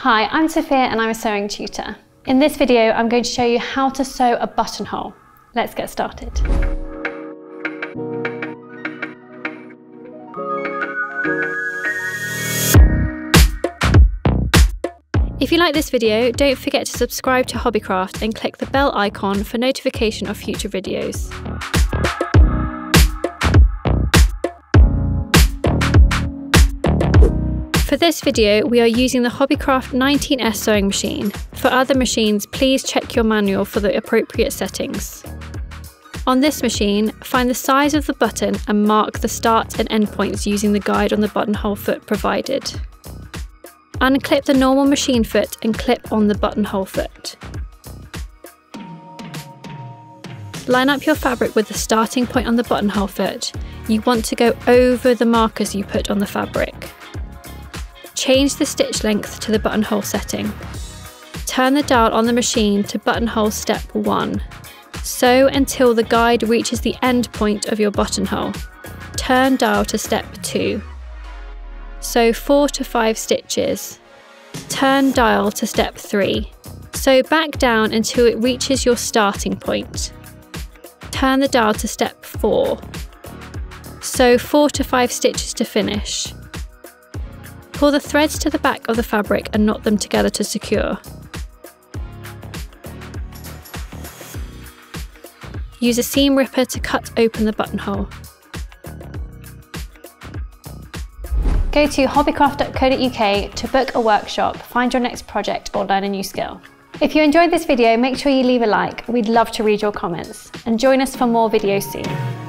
Hi, I'm Sophia and I'm a sewing tutor. In this video, I'm going to show you how to sew a buttonhole. Let's get started. If you like this video, don't forget to subscribe to Hobbycraft and click the bell icon for notification of future videos. For this video, we are using the Hobbycraft 19S sewing machine. For other machines, please check your manual for the appropriate settings. On this machine, find the size of the button and mark the start and end points using the guide on the buttonhole foot provided. Unclip the normal machine foot and clip on the buttonhole foot. Line up your fabric with the starting point on the buttonhole foot. You want to go over the markers you put on the fabric. Change the stitch length to the buttonhole setting. Turn the dial on the machine to buttonhole step 1. Sew until the guide reaches the end point of your buttonhole. Turn dial to step 2. Sew 4 to 5 stitches. Turn dial to step 3. Sew back down until it reaches your starting point. Turn the dial to step 4. Sew 4 to 5 stitches to finish. Pull the threads to the back of the fabric and knot them together to secure. Use a seam ripper to cut open the buttonhole. Go to hobbycraft.co.uk to book a workshop, find your next project or learn a new skill. If you enjoyed this video, make sure you leave a like. We'd love to read your comments. And join us for more videos soon.